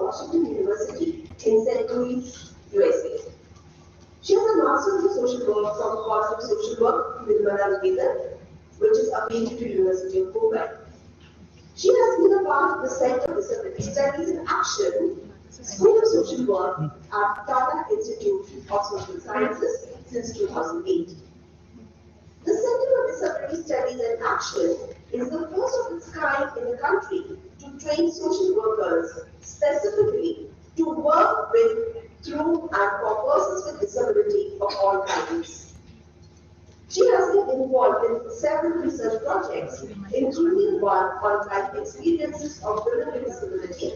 Washington University in St. Louis, USA. She has a Master's in Social Work from College of Social Work with Niketan, which is affiliated to University of Mumbai. She has been a part of the Center for Disability Studies in Action, School of Social Work at Tata Institute of Social Sciences since 2008. The Center for Disability Studies in Action is the first of its kind in the country to train social workers specifically to work with, through, and for persons with disability of all kinds. She has been involved in several research projects, including one on life experiences of women with disability,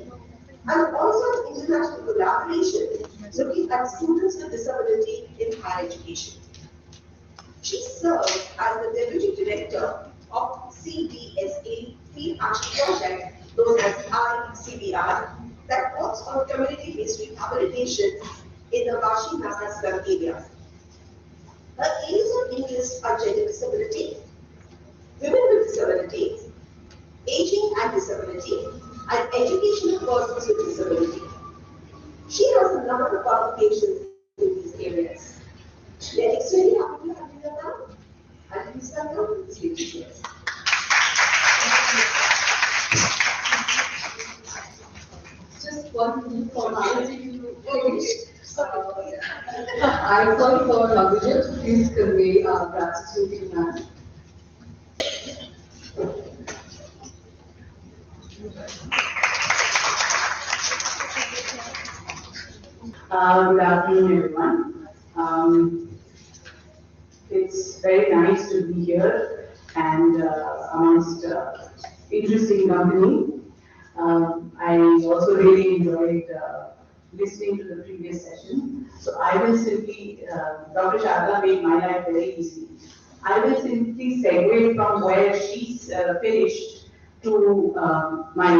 and also an international collaboration looking at students with disability in higher education. She serves as the Deputy Director of CDSA Field Action Project, known as ICBR, that works on community-based rehabilitation in the Vashi Naka slum area. Her areas of interest are gender disability, women with disabilities, aging and disability, and education of persons with disability. She has a number of publications in these areas. We are extremely happy to have you now. And please welcome the speakers. Just one formality to finish. I call for Raghuja to please convey our gratitude to man. Good afternoon, everyone. It's very nice to be here and amongst interesting company. I also really enjoyed listening to the previous session. So I will simply, Dr. Sharda made my life very easy. I will simply segue from where she's finished to my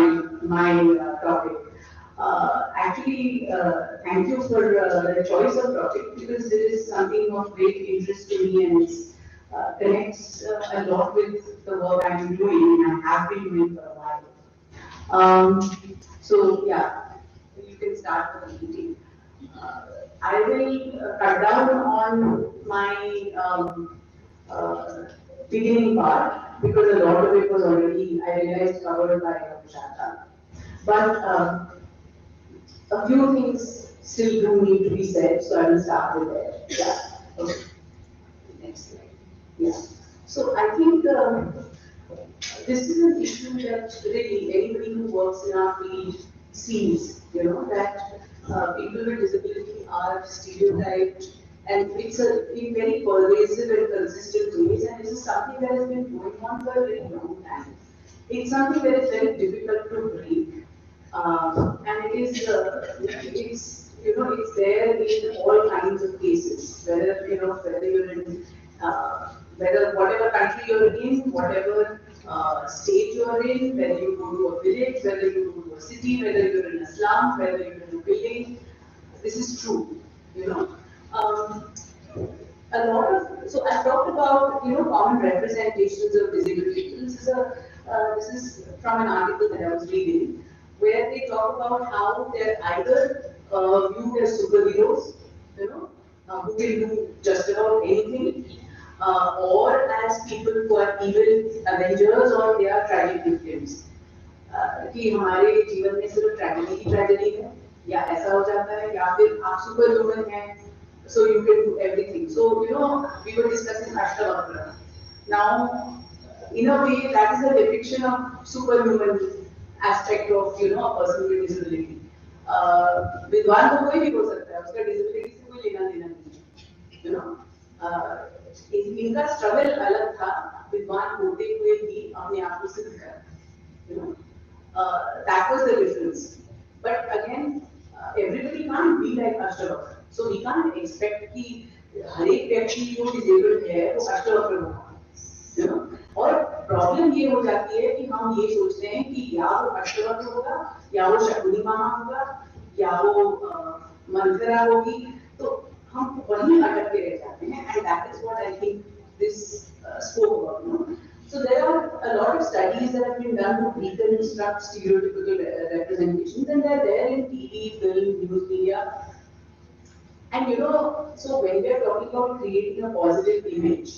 topic. Actually, thank you for the choice of topic because it is something of great interest to me and it connects a lot with the work I'm doing and I have been doing for a while. So yeah, you can start the meeting. I will cut down on my beginning part because a lot of it was already, I realized, covered by Dr. Shanta. But a few things still do need to be said, so I will start with that. Yeah. Okay. Next slide. Yeah. So I think this is an issue that really anybody who works in our field sees, that people with disability are stereotyped, and it's in very pervasive and consistent ways, and this is something that has been going on for a very long time. It's something that is very difficult to break. And it is, it's there in all kinds of cases, whether you're in, whether whatever country you're in, whatever state you're in, whether you go to a village, whether you go to a city, whether you're in a slum, whether you're in a building, this is true, a lot of, so I've talked about, common representations of disability. This is from an article that I was reading, where they talk about how they're either viewed as superheroes, who can do just about anything, or as people who are evil avengers, or they are tragic victims. कि हमारे जीवन में सिर्फ tragedy है, या ऐसा हो जाता है, या फिर आप सुपर ह्यूमन हैं, so you can do everything. So we were discussing Ashtavakra. Now, in a way, that is a depiction of superhuman aspect of a person with disability. विद्वान तो कोई भी हो सकता है, उसका disability से कोई लेना देना नहीं, इनका स्ट्रगल अलग था, विद्वान होते हुए भी अपने आप को सिद्ध कर, that was the difference. But again, everybody can't be like Ashtavakra, so we can't expect कि हर एक व्यक्ति जो disabled है वो Ashtavakra होगा, और प्रॉब्लम ये हो जाती है कि हम ये सोचते हैं कि या वो अष्टवक्र होगा, या वो शकुनी मामा होगा, या वो मंथरा होगी, तो हम वहीं अटक के रह जाते हैं, and that is what I think this spoke about. So there are a lot of studies that have been done to reconstruct stereotypical representations, and they're there in TV, film, news media. And so when we are talking about creating a positive image,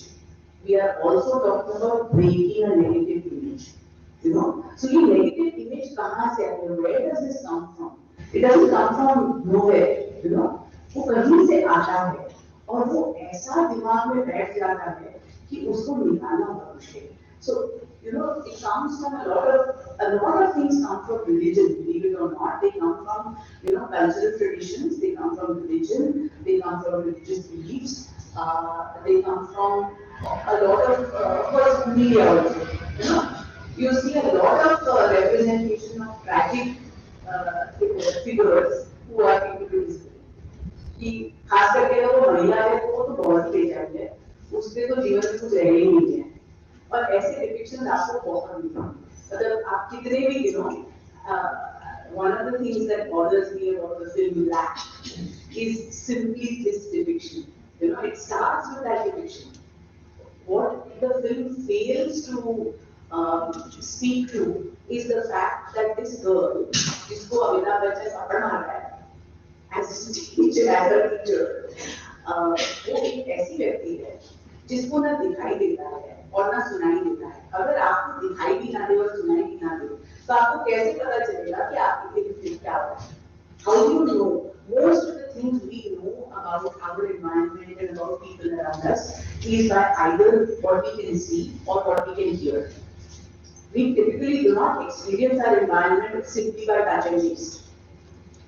we are also talking about breaking a negative image. So your negative image kahan se aata hai? Where does this come from? It doesn't come from nowhere. वो कहीं से आता है और वो ऐसा दिमाग में बैठ जाता है कि उसको निकालना बहुत मुश्किल है. So it comes from a lot of things come from religion, believe it or not. They come from cultural traditions, they come from religion, they come from religious beliefs, they come from a lot of course media also. You see a lot of representation of tragic figures who are into disability. कि खास करके अगर वो महिला है वो तो बहुत ही बेचारी है, उसके तो जीवन में कुछ रह ही नहीं है. और ऐसे डिपिक्शन आपको बहुत मिलेंगे. मतलब आप कितने भी one of the things that bothers me about the film Black is simply this depiction. It starts with that depiction. What the film fails to speak to is the fact that this girl, जिसको अमिताभ बच्चन पकड़ मार रहा है, as a teacher, वो एक ऐसी व्यक्ति है जिसको ना दिखाई देता है और ना सुनाई देता है. अगर आपको दिखाई भी ना दे और सुनाई भी ना दे तो आपको कैसे पता चलेगा कि आपकी दिल क्या हो रहा है? How do you know? Most of the things we know about our environment and about people around us is by either what we can see or what we can hear. We typically do not experience our environment simply by touch and taste,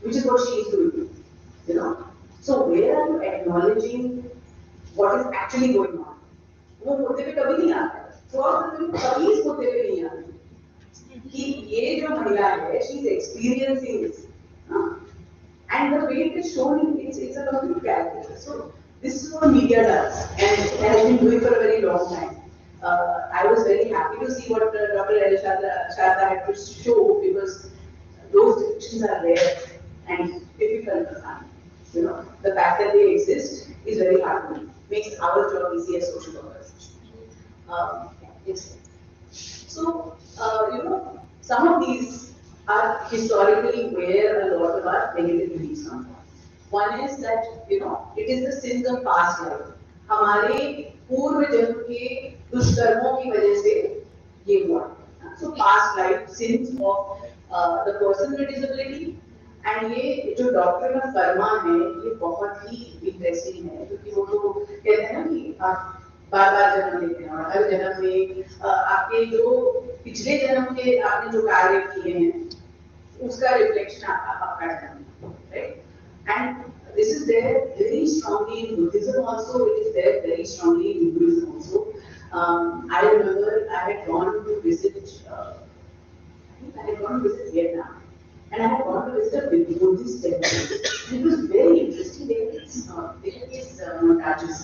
which is what she is doing. So where are you acknowledging what is actually going on? वो मुद्दे पे कभी नहीं आता है. Throughout the film कभी इस मुद्दे पे नहीं आती कि ये जो महिला है, she is experiencing this, and the way it is shown, it's a complete caricature. So this is what media does, and it has been doing for a very long time. I was very happy to see what Dr. L. Sharda had to show, because those depictions are rare and difficult to find. The fact that they exist is very heartening. Makes our job easy as social workers. So, some of these are historically where a lot of our negative beliefs come from. One is that, it is the sins of past life. हमारे पूर्व जन्म के दुष्कर्मों की वजह से ये हुआ. So past life sins of the person with disability. And ये जो डॉक्टर का कर्मा है ये बहुत ही इंटरेस्टिंग है, क्योंकि वो तो कहते हैं ना कि आप बार बार जन्म लेते हैं और हर जन्म में आपके जो पिछले जन्म के आपने जो कार्य किए हैं उसका रिफ्लेक्शन आपका जन्म, right? And this is there very strongly in Buddhism also, it is there very strongly in Hinduism also. I remember I had gone to visit Vietnam. And I had gone to visit a Buddhist temple. It was very interesting. They had these montages,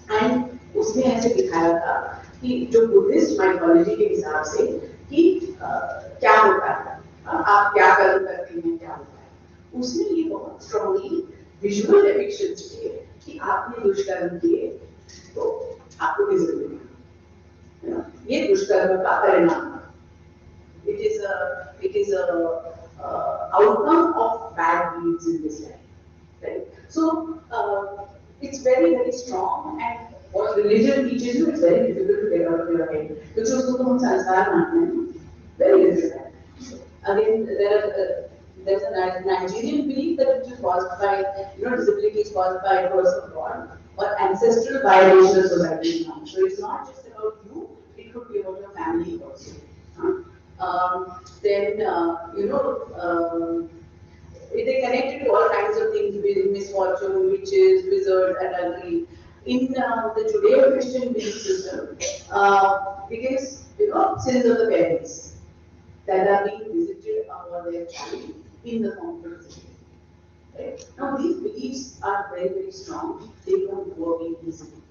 and उसमें ऐसे दिखाया था कि जो Buddhist mythology के हिसाब से कि क्या होता है, आप क्या कर्म करते हैं, क्या होता है. उसमें ये बहुत स्ट्रॉन्गली विजुअल डिपिक्शंस किए कि आपने दुष्कर्म किए तो आपको डिसेबिलिटी, ये दुष्कर्म का परिणाम. It is a outcome of bad deeds in this life, right? So it's very, very strong, and what religion teaches you is very difficult to get out of your head. Because उसको तो हम संस्कार मानते हैं, very difficult. Again, there's a Nigerian belief that it is caused by, disability is caused by a curse of God or ancestral violation of society's norms. So it's not just about you; it could be about your family also. Then they connect it to all kinds of things, with misfortune, witches, wizards, adultery. In the Judeo-Christian belief system, it is sins of the parents that are being visited upon their child in the form of disability. Right? Now these beliefs are very, very strong. They don't go away easily.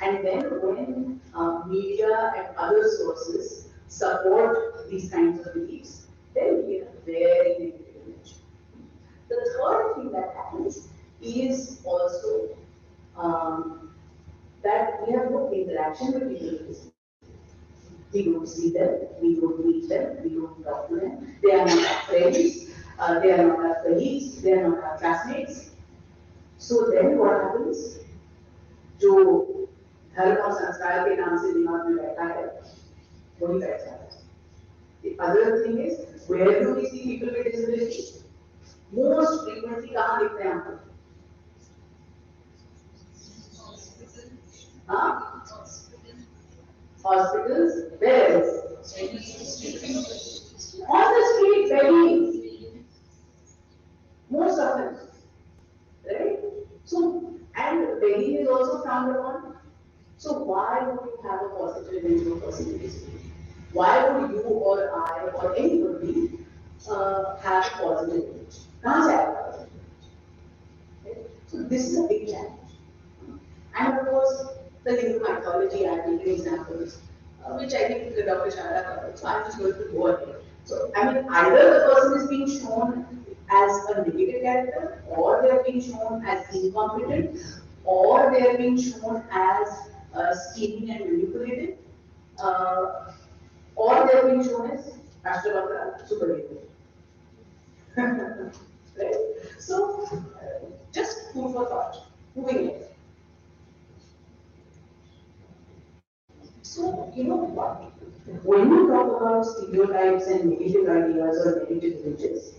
And then when media and other sources support these kinds of beliefs, then we get a very negative image. The third thing that happens is also that we have no interaction with people with disabilities. We don't see them, we don't meet them, we don't talk to them. They are not our friends, they are not our colleagues, they are not our classmates. So then what happens? जो धर्म और संस्कार के नाम से दिमाग में बैठा है, वही बैठ जाता है. The other thing is, where do we see people with disability? Most frequently कहाँ देखते हैं हम? Hospitals, where else? On the street, begging. Most of them, right? So, and begging is also frowned upon. So why would you have a positive image of a person with disability? Why would you or I or anybody have a positive image? कहाँ से आएगा? So this is a big challenge. And of course, the Hindu mythology, I have taken examples, which I think Dr. Chanda covered. So I'm just going to go ahead. So I mean, either the person is being shown as a negative character, or they are being shown as incompetent, or they are being shown as scheming and manipulative, or they are being shown as Ashtabhadra, superlative. Right? So, just food for thought. Moving ahead. So, you know what? When you talk about stereotypes and negative ideas or negative images,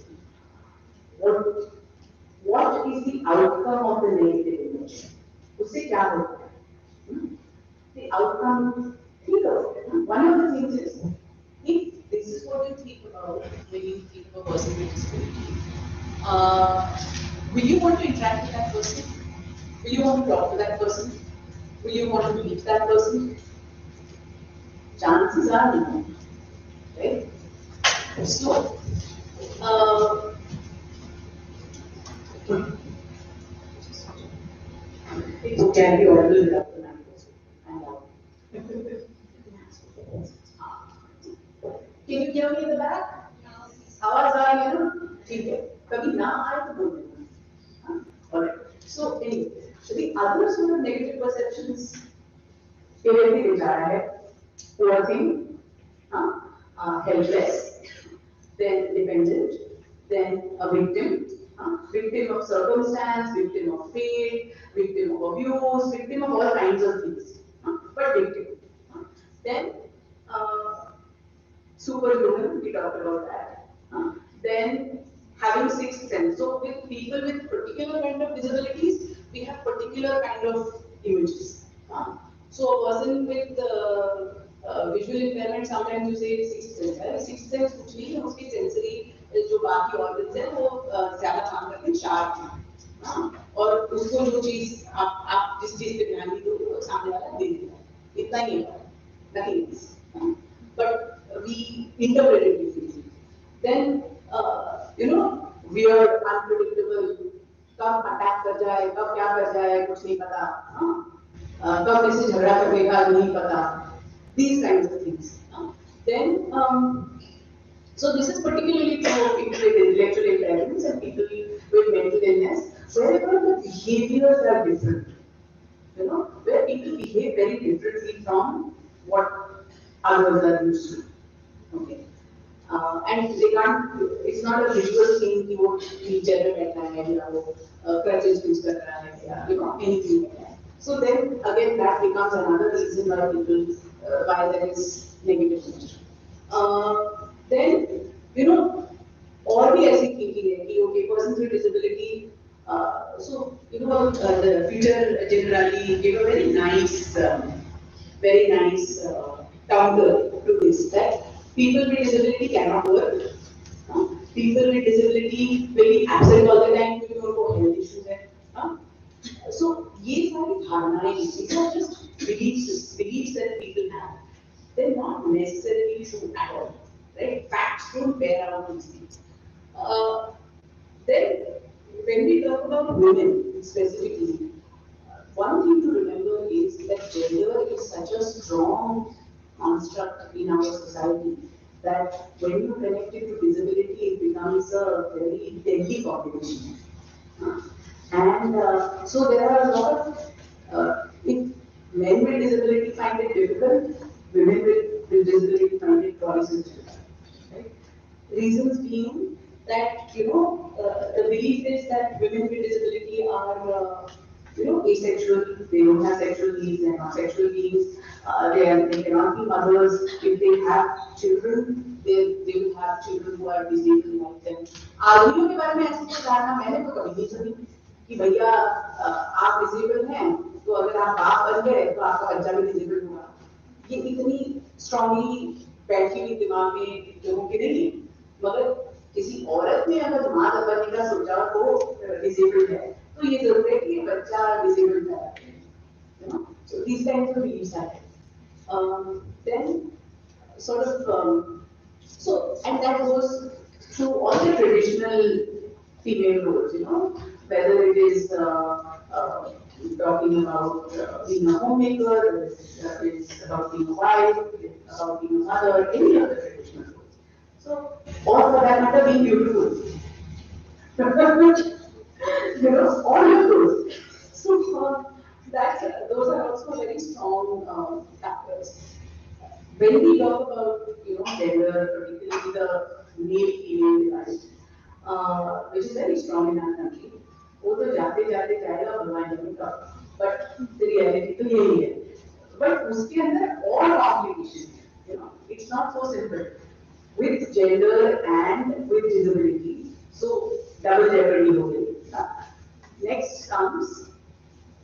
what is the outcome of the negative image? उससे क्या होता है? The outcome, think of it. One of the things is, if this is what you think about when you think of a person with disability, will you want to interact with that person? Will you want to talk to that person? Will you want to meet that person? Chances are no, right? So, it can be audible without the microphone. And can you hear me in the back? आवाज आ रही है ना? ठीक है. कभी ना आए तो बोल देना. Alright. So anyway, the other sort of negative perceptions इवेंटली जा रहा है. Overthink, helpless, then dependent, then a victim, victim of circumstance, victim of fate, victim of abuse, victim of all kinds of things, but victim. Then superhuman, we talked about that. Then having sixth sense. So with people with particular kind of disabilities, we have particular kind of images. So a person with visual impairment, sometimes you say sixth sense. Right? Sixth sense कुछ नहीं है, उसकी sensory जो बाकी organs हैं वो ज़्यादा काम करते हैं, sharp हैं. और उसको जो चीज़ आप जिस चीज़ पे ध्यान नहीं दोगे वो सामने वाला दे देगा. इतना ही है, nothing else. But we interpret it differently. Then weird, unpredictable, कब अटैक कर जाए, कब क्या कर जाए, कुछ नहीं पता, कब किसी झगड़ा कर देगा नहीं पता, these kinds of things. Then, so this is particularly true of people with intellectual impairments and people with mental illness, wherever the behaviors are different, where people behave very differently from what others are used to. Okay. And they can't, it's not a visual thing कि वो teacher में बैठा है या वो crutches use कर रहा है या anything like that. So then again that becomes another reason why people why there is negative image. Then और भी ऐसी thinking है कि okay, persons with disability. So the future generally gave a very nice counter to this, that people with disability cannot work. People with disability will be absent all the time because उनको health issues है. So ये सारी धारणाएं, these are just beliefs that people have. They're not necessarily true at all. Right? Facts don't bear out these things. Then when we talk about women specifically, one thing to remember is that gender is such a strong construct in our society that when you connect it to disability, it becomes a very deadly combination. And so there are a lot of, if men with disability find it difficult, women with disability-friendly policies. Right? Reasons being that, the belief is that women with disability are, asexual, they don't have sexual needs, they're not sexual beings, they cannot be mothers. If they have children, they will have children who are disabled like them. आदमियों के बारे में ऐसी कोई धारणा मैंने तो कभी नहीं सुनी कि भैया आप डिसेबल हैं तो अगर आप बाप बन गए तो आपका बच्चा भी डिसेबल होगा। ये इतनी स्ट्रांगली बैठी हुई दिमाग में लोगों के नहीं है। मगर किसी औरत ने अगर माँ बनने का सोचा तो डिसेबल्ड है तो ये जरूर है कि ये बच्चा डिसेबल्ड है। So these kinds of beliefs are there. Then sort of and that goes through all the traditional female roles, whether it is talking about being a homemaker, it's about being a wife, it's about being a mother, any of the traditional roles. So, or for that matter, being beautiful. All of those. So, those are also very strong factors. When we talk about, gender, particularly the male-female divide, which is very strong in our country, वो तो जाते जाते जाएगा भगवान जाने का, but the reality तो यही है. But उसके अंदर और complications, it's not so simple. With gender and with disability, so double jeopardy हो गई. Next comes,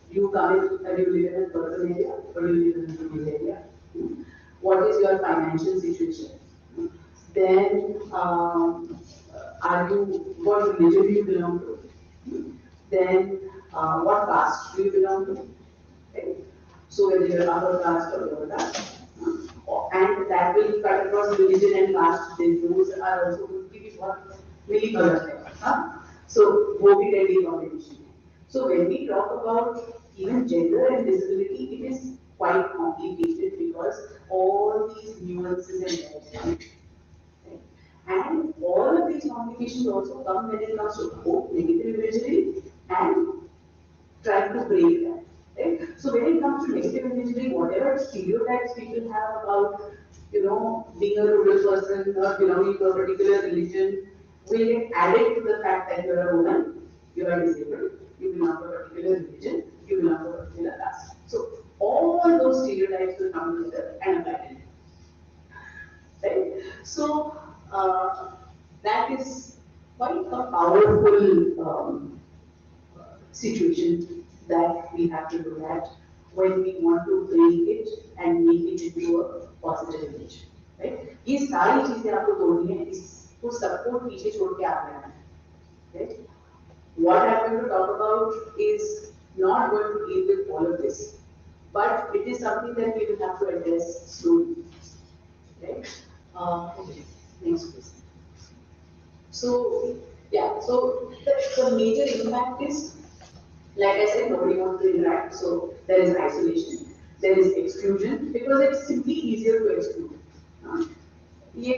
you come in, you live in a urban area, or you live in a rural area. What is your financial situation? Then, what religion do you belong to? Then, what caste do you belong to? Okay. So whether you're upper caste or lower caste, and that will cut across religion and caste. Then those are also going to be what really correct. So वो भी daily combination. So when we talk about even gender and disability, it is quite complicated because all these nuances and layers. And all of these complications also come when it comes to both negative imagery and trying to break that. Right? So when it comes to negative imagery, whatever stereotypes people have about, being a rural person or belonging to a particular religion, will get added to the fact that you are a woman, you are disabled, you belong to a particular religion, you belong to a particular caste. So all those stereotypes will come together and apply it. Right? So that is quite a powerful situation that we have to look at when we want to break it and make it into a positive image. Right? ये सारी चीजें आपको तोड़नी है, इसको सबको पीछे छोड़ के आगे आना है. Right? What I'm going to talk about is not going to deal with all of this, but it is something that we will have to address slowly. Right? Okay. Next please. So, yeah, so the major impact is, like I said, nobody wants to interact, so there is isolation, there is exclusion, because it's simply easier to exclude. ये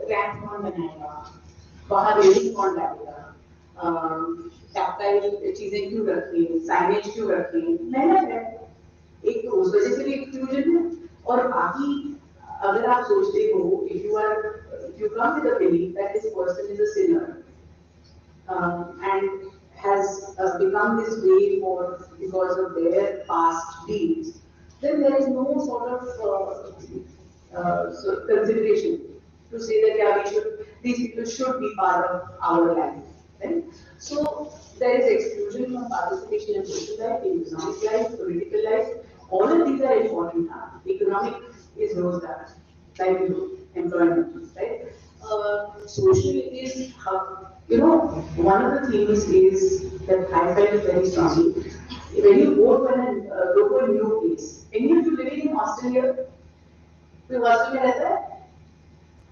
rank कौन बनाएगा, बाहर rating कौन डालेगा, tactile चीजें क्यों रखी है, साइनेज क्यों रखी है, मेहनत है, एक तो उस वजह से भी एक्सक्लूजन है, और बाकी अगर आप सोचते हो, if you come with a belief that this person is a sinner and has become this way because of their past deeds, then there is no sort of consideration to say that yeah, these people should be part of our life. Right? So there is exclusion from participation in social life, in economic life, political life. All of these are important. Economic is rozgar, livelihood, employment, right? Social is how, one of the things is that I felt very strongly. When you go to a new place, any of you living in hostel here? कोई hostel में रहता है?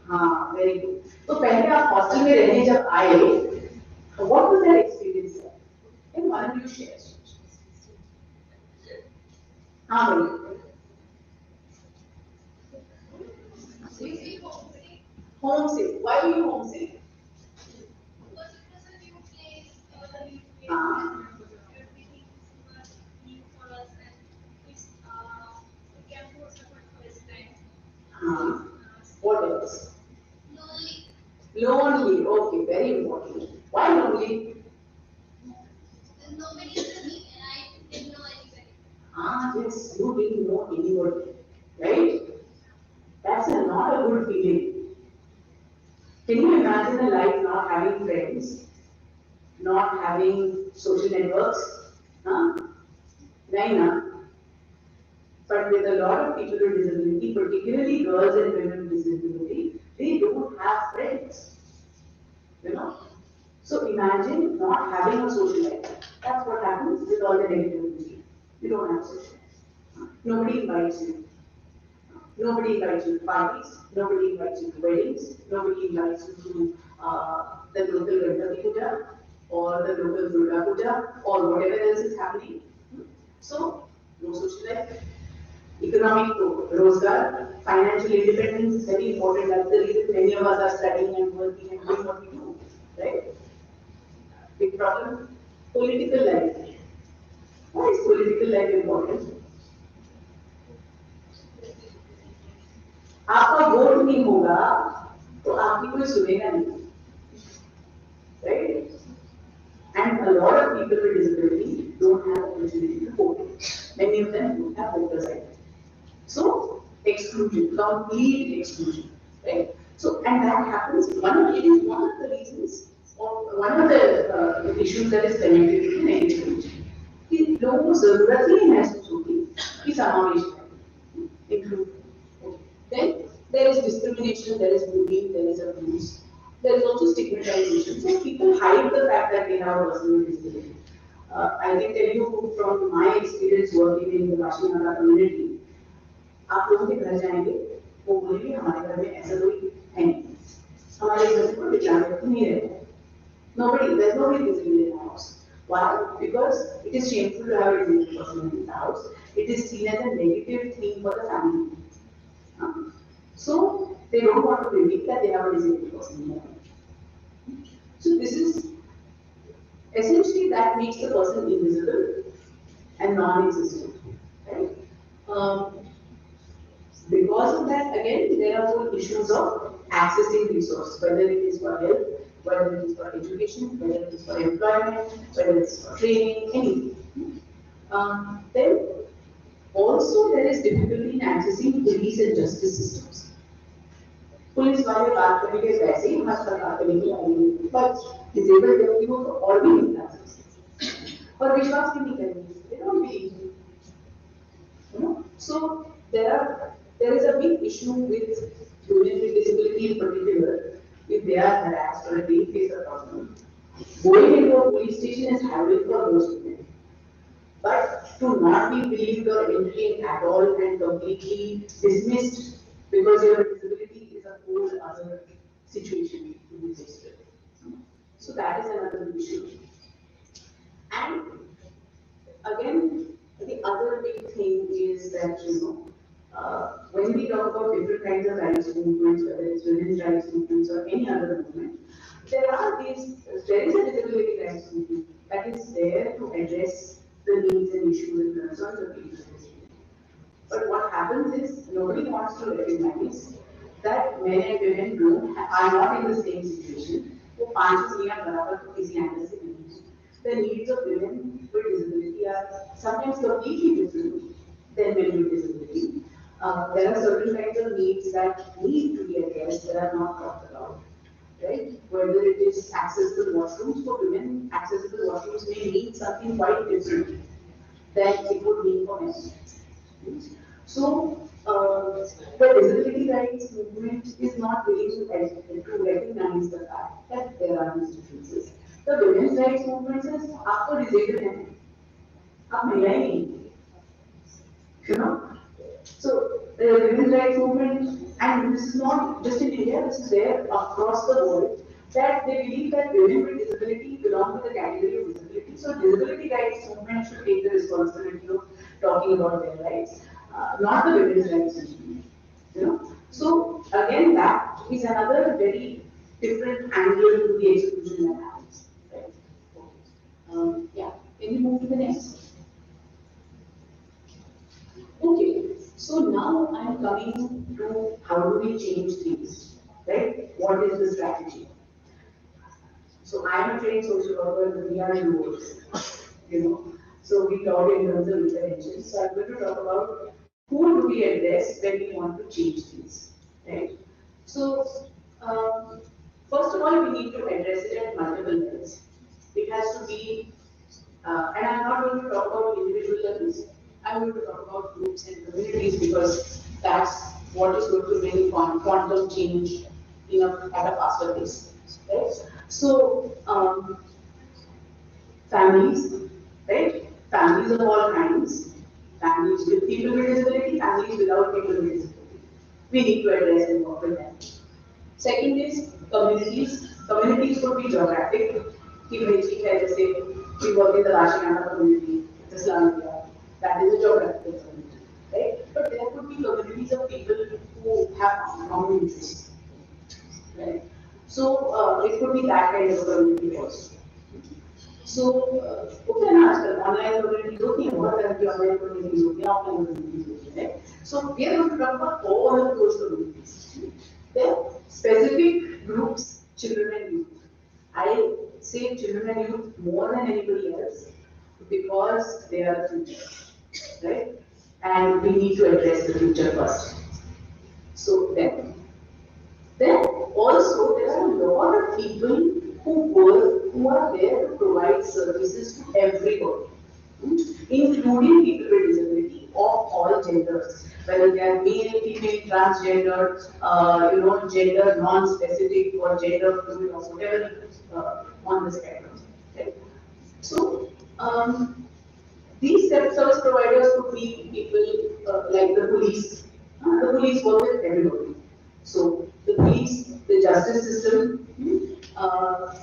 हाँ, very good. तो पहले आप hostel में रहने जब आए, what was that experience? And why don't you share? हाँ बोलिए. Homesick. Why were you homesick? good, right? That's not a good feeling. Can you imagine a life not having friends, not having social networks? Huh? Naina. But with a lot of people with disability, particularly girls and women with disability, they don't have friends. You know? So imagine not having a social life. That's what happens with all the negativity. You don't have social life. Nobody invites you. Nobody invites you to parties. Nobody invites you to weddings. Nobody invites you to the local Ganpati Puja or the local Durga Puja or whatever else is happening. So, no social life. Economic rozgar, financial independence is very important. That's the reason many of us are studying and working and doing what we do. Right? Big problem. Political life. Why is political life important? आपका vote नहीं होगा तो आपकी कोई सुनेगा नहीं, right? And a lot of people with disability don't have opportunity to vote. Many of them don't have voters ID. So exclusion, complete exclusion, right? So and that happens. It is one of the reasons, or one of the issues that is connected to negativity. कि लोगों को जरूरत ही महसूस होती कि समावेश है, include. Then there is discrimination, there is bullying, there is abuse. There is also stigmatization. So people hide the fact that they have a personal disability. I can tell you from my experience working in the Vashinara community, आप लोगों के घर जाएंगे, वो बोलेंगे हमारे घर में ऐसा कोई है नहीं, हमारे घर में कोई विकलांग व्यक्ति नहीं रहता है. There's nobody disabled in the house. Why? Because it is shameful to have a disabled person in the house. It is seen as a negative thing for the family. So they don't want to believe that they have a disabled person in their home. So this is essentially that makes the person invisible and non-existent, right? Because of that, again, there are whole issues of accessing resources, whether it is for health, whether it is for education, whether it is for employment, whether it is for training, anything. Then also there is difficulty in accessing police and justice systems. Police वाले बात करेंगे वैसे ही हमारे साथ बात करेंगे आएंगे, पर डिसेबल्ड व्यक्ति को तो और भी नहीं जा सकते और विश्वास भी नहीं करेंगे. They don't believe you. So there is a big issue with women with disability in particular. If they are harassed or if they face a problem, going into a police station is harrowing for most women. But to not be believed or entertained at all and completely dismissed because your disability is a whole other situation to be faced with. So that is another issue. And again, the other big thing is that, when we talk about different kinds of rights movements, whether it's women's rights movements or any other movement, there is a disability rights movement that is there to address the needs and issues and concerns of people with disability. But what happens is nobody wants to recognize that men and women are not in the same situation. वो पांचों दुनिया बराबर तो किसी angle से नहीं है. The needs of women with disability are sometimes completely different than men with disability. There are certain kinds of needs that need to be addressed that are not talked about. Right? Whether it is access to washrooms for women, accessible washrooms may mean something quite different than it would mean for men. So, the disability rights movement is not willing to recognize the fact that there are these differences. The women's rights movement says, आपको disabled है, आप महिला ही नहीं, you know. So, the women's rights movement, and this is not just in India, this is there across the world, that they believe that women with disability belong to the category of disability. So, disability rights movement should take the responsibility of talking about their rights, not the women's rights movement. You know. So, again, that is another very different angle to the exclusion that happens. Right? Yeah. Can you move to the next? Okay. So now I am coming to how do we change things, right? What is the strategy? So I am a trained social worker, we are in roles, you know. So we talk in terms of interventions. So I'm going to talk about who do we address when we want to change things, right? So, first of all, we need to address it at multiple levels. It has to be, and I'm not going to talk about individual levels, I'm going to talk about groups and communities because that's what is going to bring quantum change at a faster pace, right? So, families, right? Families of all kinds, families with people with disability, families without people with disability. We need to address and work with them. Second is communities. Communities could be geographic. Jैसे we work in the Rashiyana community, the slum area. That is a geographical community, right? But there could be communities of people who have common interests, right? So it could be that kind of a community also. So, होते हैं ना आजकल online communities होती हैं बहुत तरह की online communities होती हैं ऑफलाइन कम्युनिटीज होती हैं so we are going to talk about all of those communities then specific groups children and youth I say children and youth more than anybody else because they are the future, right? And we need to address the future first. So then also there are a lot of people who are there to provide services to everybody, including people with disability of all genders, whether they are male, female, transgender, gender non-specific or gender fluid or whatever on the spectrum. Right? So these service providers could be people like the police. The police work with everybody. So the police, the justice system,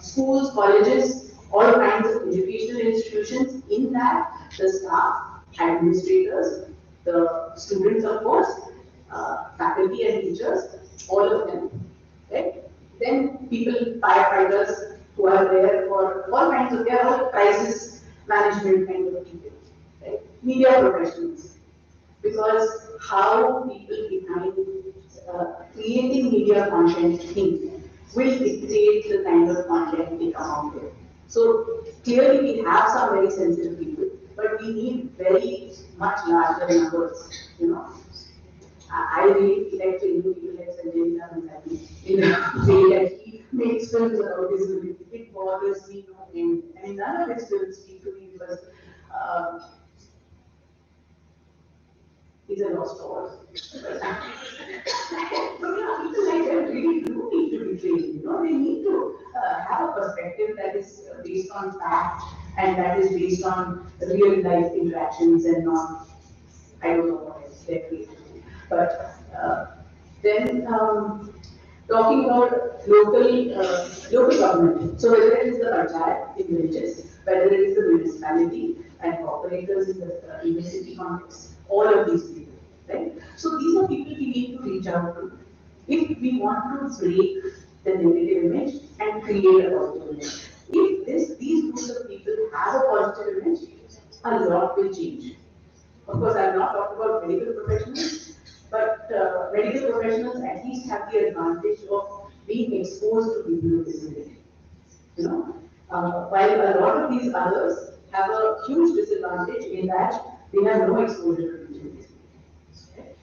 schools, colleges, all kinds of educational institutions. In that, the staff, administrators, the students, of course, faculty and teachers, all of them, right? Then people, firefighters, who are there for all kinds of, they are all crisis management kind of people, right? Media professionals, because how people behind creating media content think will dictate the kind of content they come out with. So clearly we have some very sensitive people, but we need very much larger numbers, I really like to people like Sanjay Leela in the way that he makes films about disability. It bothers me no end. I mean, none of his films speak to me because he's a lost cause. But people like that really do need to be trained. They need to have a perspective that is based on fact and that is based on real life interactions and not, I don't know what else they're creating. But then talking about local government, so whether it is the panchayat in villages, whether it is the municipality and operators in the city context, all of these people, right? So these are people we need to reach out to if we want to break the negative image and create a positive image. If these groups of people have a positive image, a lot will change. Of course, I am not talking about medical professionals, but medical professionals at least have the advantage of being exposed to people with disability. While a lot of these others have a huge disadvantage in that they have no exposure to people with disability.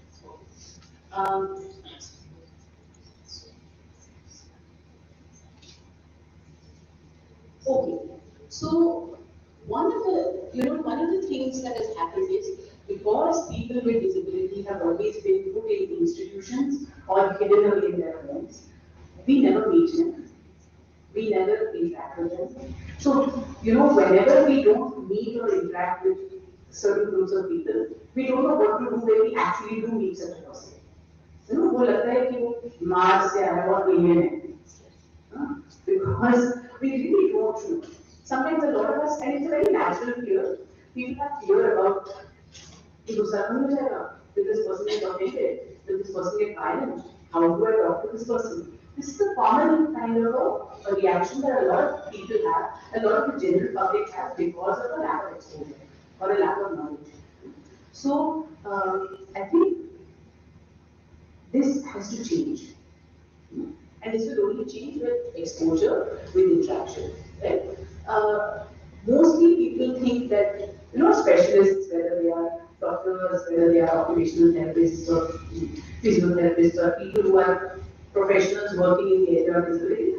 Okay, so one of the things that has happened is because people with disability have always been put in institutions or hidden away in their homes, we never meet them, we never interact with them. So, whenever we don't meet or interact with certain groups of people, we don't know what to do when we actually do meet such a person. वो लगता है कि वो Mars से आया और alien है, because we really don't know. Sometimes a lot of us, and it's a very natural fear. People have fear about will this person get offended? Will this person get violent? How do I talk to this person? This is a common kind of a reaction that a lot of people have, a lot of the general public have because of a lack of exposure or a lack of knowledge. So I think this has to change. And this will only change with exposure, with interaction. Right? Mostly people think that, specialists, whether they are doctors, whether they are occupational therapists or physiotherapists or people who are professionals working in the area of disability,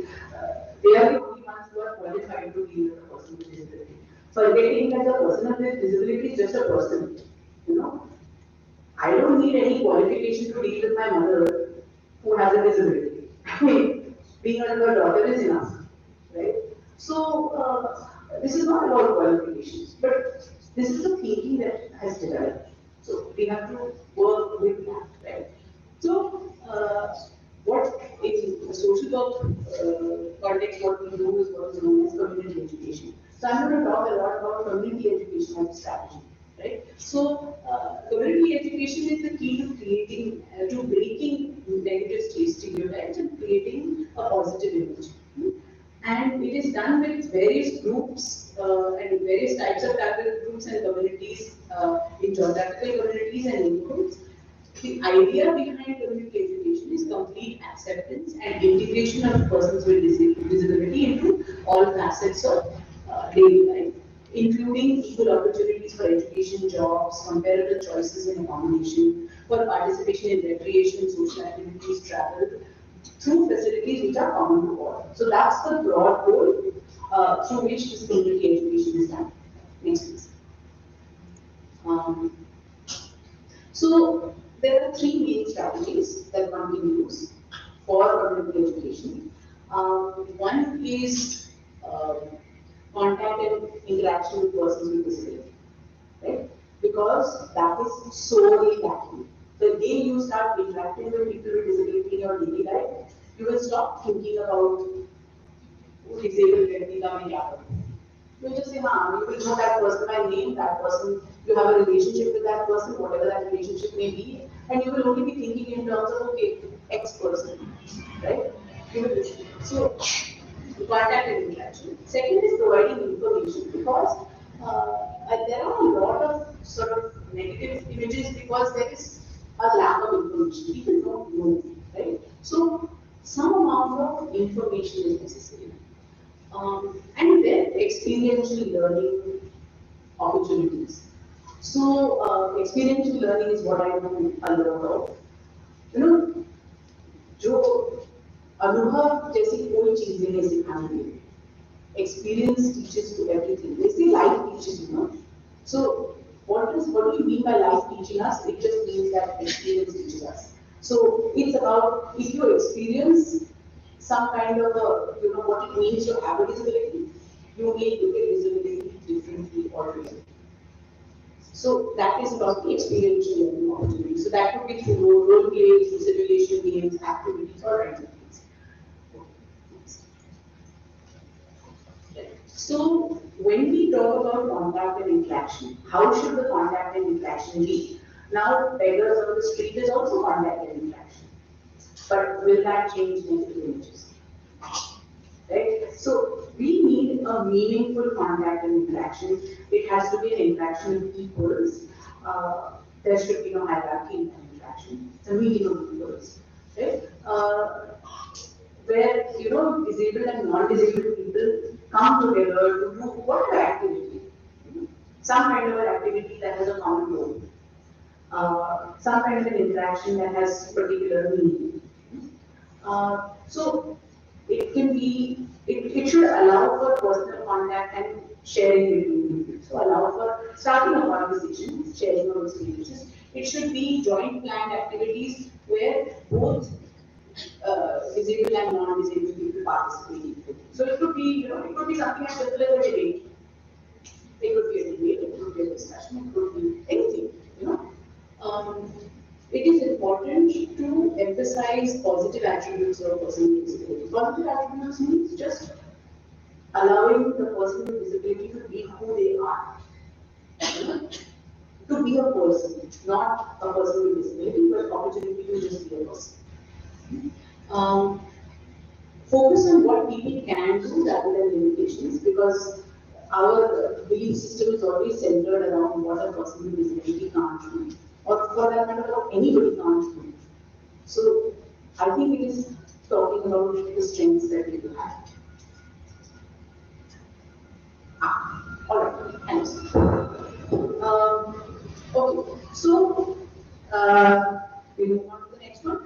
they are the only ones who are qualified to deal with a person with disability. So I think that the person with disability is just a person, you know. I don't need any qualification to deal with my mother who has a disability. I mean, being her daughter is enough, right? So this is not about qualifications, but this is the thinking that has developed. So we have to work with that, right? So what in the social work context, what we do is what is known as community education. So I'm going to talk a lot about community education as a strategy, right? So community education is the key to creating, to breaking negative stereotypes and creating a positive image. And it is done with various groups and various types of targeted groups and communities in geographical communities and neighborhoods. The idea behind community education is complete acceptance and integration of persons with disability into all facets of daily life, including equal opportunities for education, jobs, comparable choices in accommodation, for participation in recreation, social activities, travel, through facilities which are common to all. So that's the broad goal through which this community education is done. Next, please. So there are three main strategies that one can use for community education. One is contact and interaction with persons with disability, right? Because that is solely lacking. The day you start interacting with people with disability in your daily life, you will stop thinking about disabled व्यक्ति का मैं क्या करूँ. You just say, you will know that person by name, that person, you have a relationship with that person, whatever that relationship may be, and you will only be thinking in terms of, okay, X person, right? So, contact and interaction. Second is providing information, because there are a lot of sort of negative images because there is a lack of information. People don't know, right? So, some amount of information is necessary. And then experiential learning opportunities. So experiential learning is what I do a lot of. You know, जो अनुभव जैसी कोई चीजें नहीं सिखाने देती. Experience teaches you everything. They say life teaches you, no? So what do you mean by life teaching us? It just means that experience teaches us. So it's about if you experience some kind of a, you know, what it means to have a disability, you may look at disability differently altogether. So that is about the experiential learning opportunity. So that could be through role plays, simulation games, activities, all kinds of things. So when we talk about contact and interaction, how should the contact and interaction be? Now, beggars on the street is also contact and interaction. But will that change negative images? Right? So we need a meaningful contact and interaction. It has to be an interaction with equals. There should be no hierarchy in that interaction. It's a meeting of equals. Right? Where, you know, disabled and non-disabled people come together to do whatever activity. Some kind of an activity that has a common goal. Some kind of an interaction that has particular meaning. So it can be, it should allow for personal contact and sharing between people. So allow for starting a conversation, sharing of experiences. It should be joint planned activities where both disabled and non-disabled people participate. So it could be, you know, it could be something as simple as a debate. It could be a debate, it could be a discussion, it could be anything, you know. It is important to emphasize positive attributes of a person with disability. Positive attributes means just allowing the person with disability to be who they are. To be a person, not a person with disability, but opportunity to just be a person. Focus on what people can do rather than limitations, because our belief system is always centered around what a person with disability can't do, or for that matter, what anybody can't do. So I think it is talking about the strengths that people have. All right, thanks. Okay, so We move on to the next one.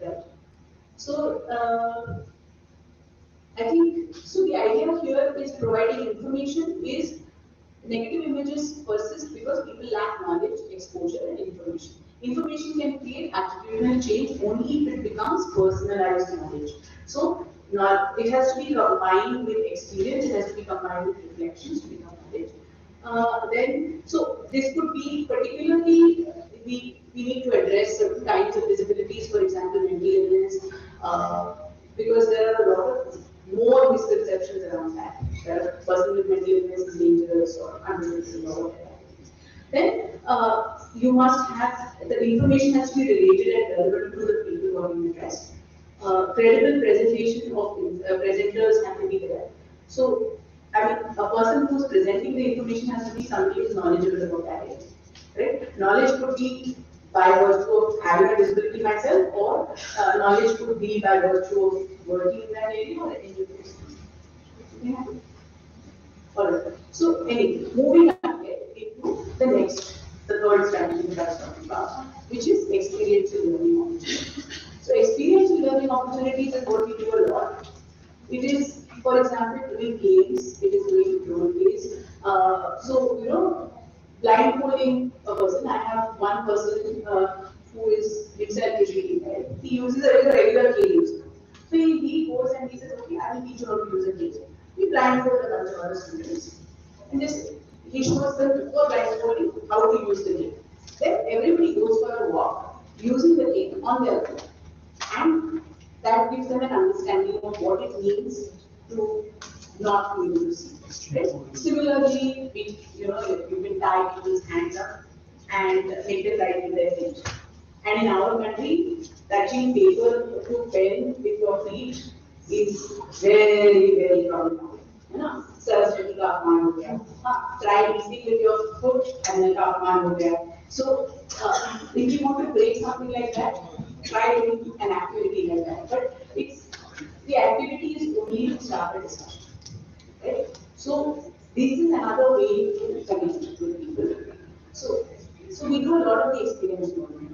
Right. So, I think, so the idea here is providing information is negative images persist because people lack knowledge, exposure, and information. Information can create attitudinal change only if it becomes personalized knowledge. So, not, it has to be combined with experience, it has to be combined with reflections to become knowledge. So this could be particularly, we need to address certain kinds of disabilities, for example, mental illness, because there are a lot of more misconceptions around that. That a person with mental illness is dangerous or unreasonable or whatever. Then you must have, the information has to be related and relevant to the people who are being addressed. Credible presentation of presenters have to be there. So, I mean, a person who's presenting the information has to be somebody who's knowledgeable about that area, right? Knowledge could be by virtue of having a disability myself, or knowledge could be by virtue of working in that area or education. Yeah. Alright. So, anyway, moving ahead into the next, the third strategy that I was talking about, which is experiential learning opportunities. So, experiential learning opportunities is what we do a lot. It is, for example, doing games, it is doing role plays. So, you know, blindfolding a person. I have one person who is himself visually impaired. He uses a regular key user. So he goes and he says, okay, I will teach you how to use a key. We blindfold a bunch of other students. And just he shows them before blindfolding how to use the game. Then everybody goes for a walk using the game on their own. And that gives them an understanding of what it means to not be able to see. Right? Similarly, you can tie people's hands up and make them write with their feet. And in our country, touching paper to pen with your feet is very, very problematic. You know, Saraswati का अपमान हो गया. Try eating with your foot and then का अपमान हो गया. So, if you want to break something like that, try doing an activity like that. But the activity is only to start a discussion. Right? So this is another way to connect with people. So we do a lot of the experience learning.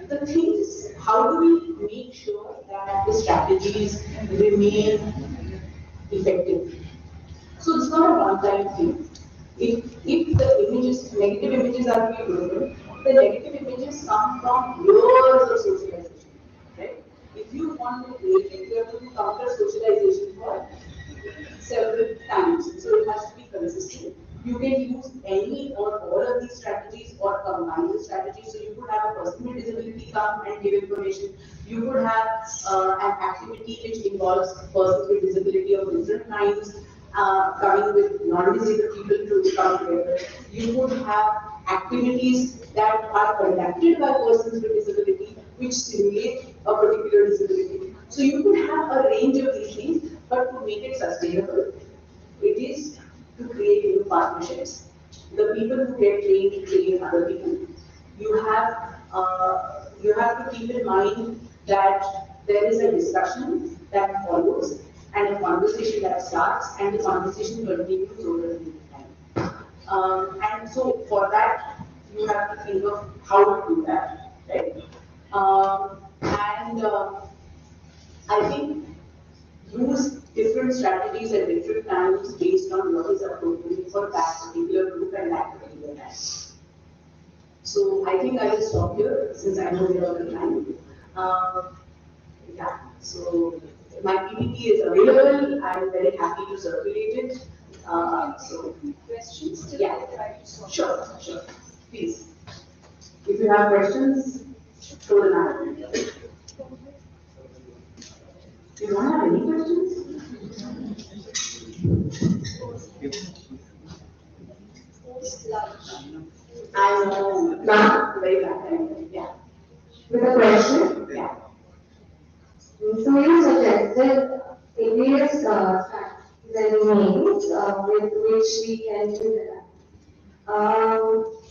The thing is, how do we make sure that the strategies remain effective? So it's not a one-time thing. If the images, negative images are to be broken, the negative images come from years of socialization. Right? If you want to break it, you have to counter socialization for several times. So it has to be consistent. You can use any or all of these strategies or combine the strategies. So you could have a person with disability come and give information. You could have an activity which involves persons with disability of different kinds coming with non-disabled people to come together. You could have activities that are conducted by persons with disability which simulate a particular disability. So you could have a range of these things, but to make it sustainable, it is to create new partnerships. The people who get trained train other people. You have to keep in mind that there is a discussion that follows and a conversation that starts and the conversation continues over a period of time. And so for that, you have to think of how to do that, right? I think use different strategies at different times based on what is appropriate for that particular group and that particular time. So I think I will stop here since I know we are on time. Yeah, so my PPT is available. I'm very happy to circulate it. So questions? Yeah, sure. Please. If you have questions, throw them out. You don't have any questions? I know. Now, very bad time. Yeah. With a question? Yeah. So you suggested various strategies and means with which we can do that.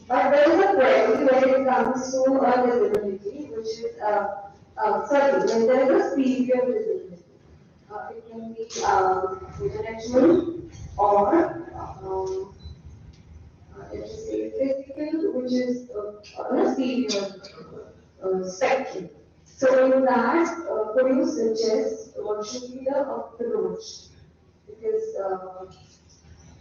But there is a question when it comes to a disability, which is sorry, when there is a severe disability. It can be intellectual or let's just say physical, which is on a severe spectrum. So in that, could you suggest what should be the approach? Because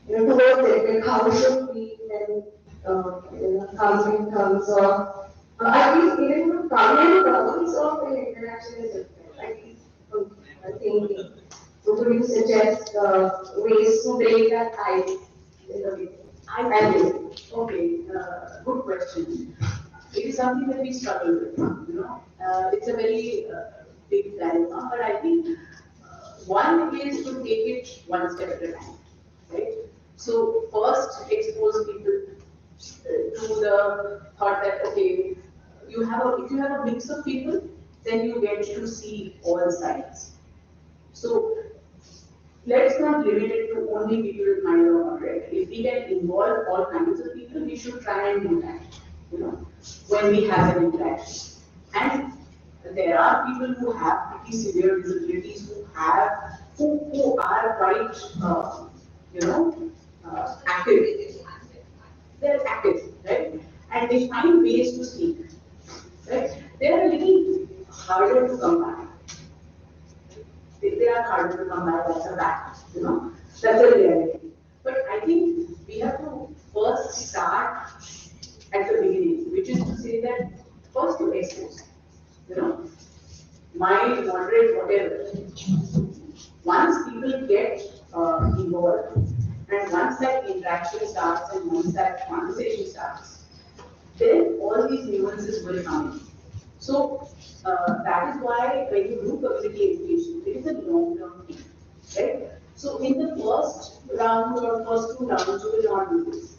towards it, like how should we then come in terms of at least even come in terms of an interaction is different. At least thinking. So could you suggest ways to break that ice in the beginning? Okay, good question. It is something that we struggle with. It's a very big dilemma, but I think one is to take it one step at a time, right? So first expose people to the thought that, okay, if you have a mix of people, then you get to see all sides. So let's not limit it to only people with mild or moderate. If we can involve all kinds of people, we should try and do that, when we have an interaction. And there are people who have pretty severe disabilities who are quite, active. They're active, right? And they find ways to speak, right? They're a little harder to come by. They are harder to come by, that's a fact, that's a reality. But I think we have to first start at the beginning, which is to say that first to expose, mild, moderate, whatever. Once people get involved, and once that interaction starts and once that conversation starts, then all these nuances will come in. So that is why when you do community education, it is a long-term thing, right? So in the first round or first two rounds, you will not do this.